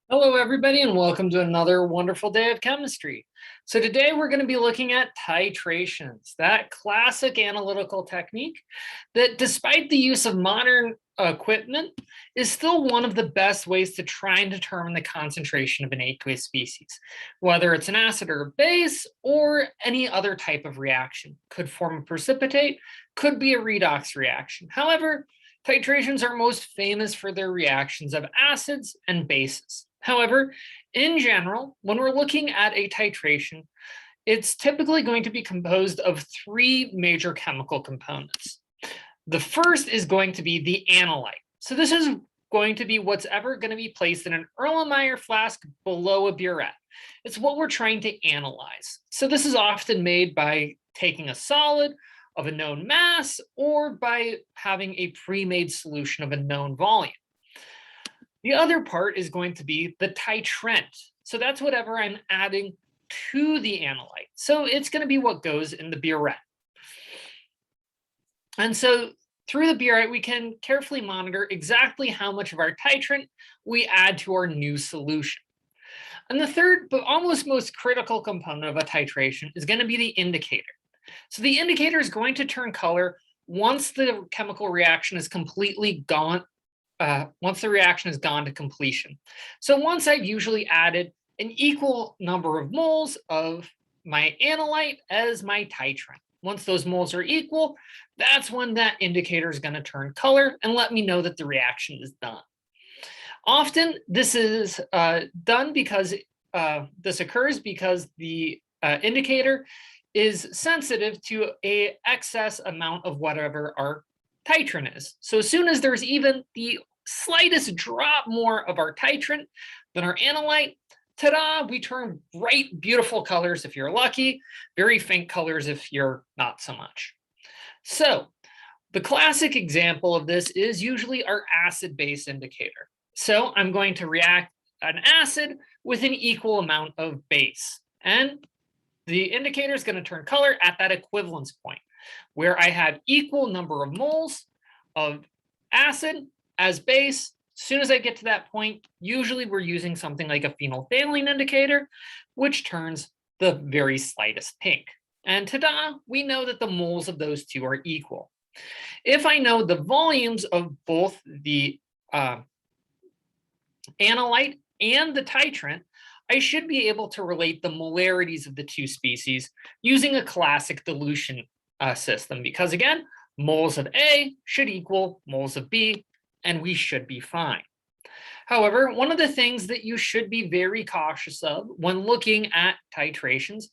Hello, everybody, and welcome to another wonderful day of chemistry. So today we're going to be looking at titrations, that classic analytical technique that, despite the use of modern equipment, is still one of the best ways to try and determine the concentration of an aqueous species, whether it's an acid or a base or any other type of reaction. Could form a precipitate, could be a redox reaction. However, titrations are most famous for their reactions of acids and bases. However, in general, when we're looking at a titration, it's typically going to be composed of three major chemical components. The first is going to be the analyte. So this is going to be what's ever going to be placed in an Erlenmeyer flask below a burette. It's what we're trying to analyze. So this is often made by taking a solid of a known mass or by having a pre-made solution of a known volume. The other part is going to be the titrant. So that's whatever I'm adding to the analyte. So it's going to be what goes in the burette. And so through the burette, we can carefully monitor exactly how much of our titrant we add to our new solution. And the third, but almost most critical component of a titration is going to be the indicator. So the indicator is going to turn color once the chemical reaction is completely gone. Once the reaction has gone to completion. So once I've usually added an equal number of moles of my analyte as my titrant. Once those moles are equal, that's when that indicator is going to turn color and let me know that the reaction is done. Often this is done because this occurs because the indicator is sensitive to an excess amount of whatever our titrant is. So as soon as there's even the slightest drop more of our titrant than our analyte, ta-da, we turn bright, beautiful colors if you're lucky, very faint colors if you're not so much. So the classic example of this is usually our acid-base indicator. So I'm going to react an acid with an equal amount of base. And the indicator is going to turn color at that equivalence point, where I have equal number of moles of acid as base. As soon as I get to that point, usually we're using something like a phenolphthalein indicator, which turns the very slightest pink. And ta-da, we know that the moles of those two are equal. If I know the volumes of both the analyte and the titrant, I should be able to relate the molarities of the two species using a classic dilution system, because again, moles of A should equal moles of B, and we should be fine. However, one of the things that you should be very cautious of when looking at titrations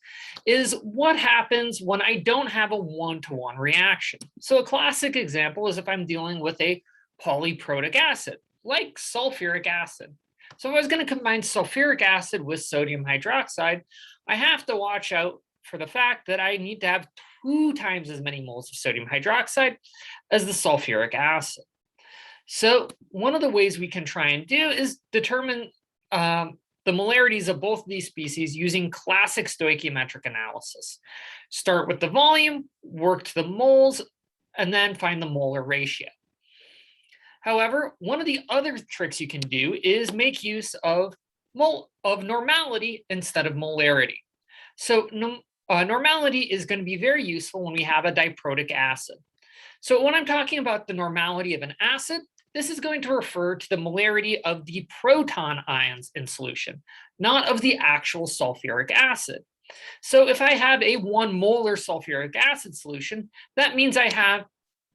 is what happens when I don't have a one-to-one reaction. So a classic example is if I'm dealing with a polyprotic acid, like sulfuric acid. So if I was going to combine sulfuric acid with sodium hydroxide, I have to watch out for the fact that I need to have 2 times as many moles of sodium hydroxide as the sulfuric acid. So one of the ways we can try and do is determine the molarities of both of these species using classic stoichiometric analysis. Start with the volume, work to the moles, and then find the molar ratio. However, one of the other tricks you can do is make use of normality instead of molarity. So normality is going to be very useful when we have a diprotic acid. So when I'm talking about the normality of an acid, this is going to refer to the molarity of the proton ions in solution, not of the actual sulfuric acid. So if I have a 1 molar sulfuric acid solution, that means I have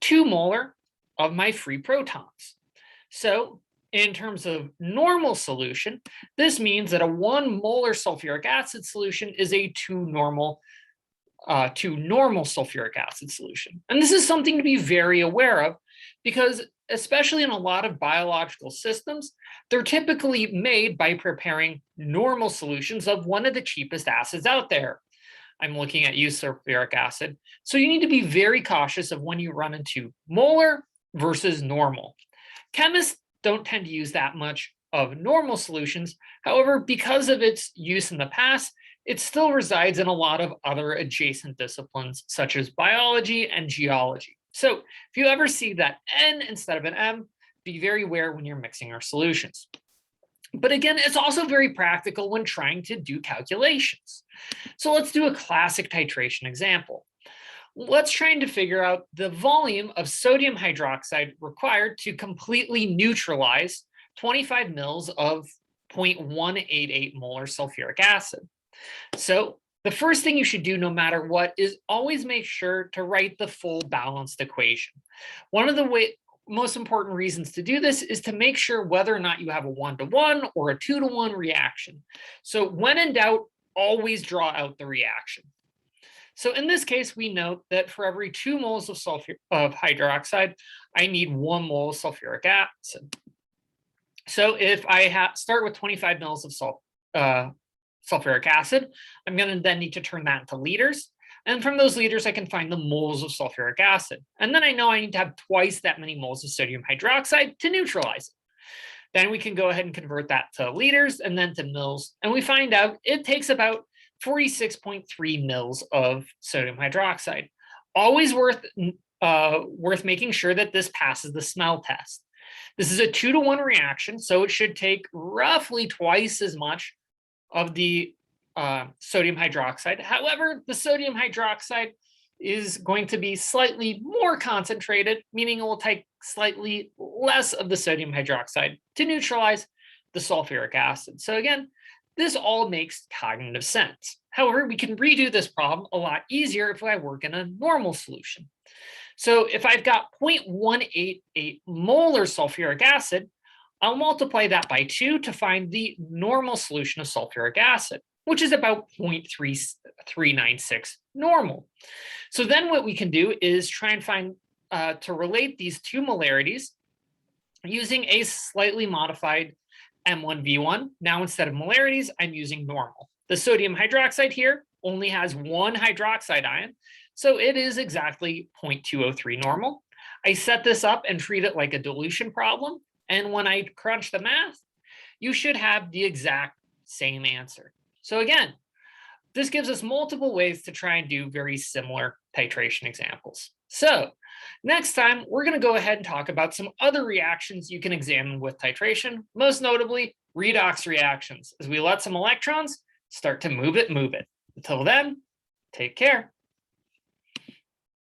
2 molar of my free protons. So in terms of normal solution, this means that a 1 molar sulfuric acid solution is a 2 normal sulfuric acid solution. And this is something to be very aware of because especially in a lot of biological systems, they're typically made by preparing normal solutions of one of the cheapest acids out there. I'm looking at sulfuric acid. So you need to be very cautious of when you run into molar versus normal. Chemists don't tend to use that much of normal solutions. However, because of its use in the past, it still resides in a lot of other adjacent disciplines, such as biology and geology. So if you ever see that N instead of an M, be very aware when you're mixing your solutions. But again, it's also very practical when trying to do calculations. So let's do a classic titration example. Let's try to figure out the volume of sodium hydroxide required to completely neutralize 25 mils of 0.188 molar sulfuric acid. So the first thing you should do no matter what is always make sure to write the full balanced equation. One of the most important reasons to do this is to make sure whether or not you have a 1-to-1 or a 2-to-1 reaction. So when in doubt, always draw out the reaction. So in this case, we note that for every 2 moles of hydroxide, I need 1 mole of sulfuric acid. So if I start with 25 mils of sulfuric acid, I'm going to then need to turn that into liters. And from those liters, I can find the moles of sulfuric acid. And then I know I need to have twice that many moles of sodium hydroxide to neutralize it. Then we can go ahead and convert that to liters and then to mils. And we find out it takes about 46.3 mils of sodium hydroxide. Always worth making sure that this passes the smell test. This is a 2-to-1 reaction, so it should take roughly twice as much of the sodium hydroxide. However, the sodium hydroxide is going to be slightly more concentrated, meaning it will take slightly less of the sodium hydroxide to neutralize the sulfuric acid. So again, this all makes cognitive sense. However, we can redo this problem a lot easier if I work in a normal solution. So if I've got 0.188 molar sulfuric acid, I'll multiply that by 2 to find the normal solution of sulfuric acid, which is about 0.3396 normal. So then what we can do is try and find, to relate these two molarities using a slightly modified M1V1. Now instead of molarities, I'm using normal. The sodium hydroxide here only has 1 hydroxide ion, so it is exactly 0.203 normal. I set this up and treat it like a dilution problem, and when I crunch the math, you should have the exact same answer. So again, this gives us multiple ways to try and do very similar titration examples. So next time, we're going to go ahead and talk about some other reactions you can examine with titration, most notably redox reactions, as we let some electrons start to move it. Until then, take care.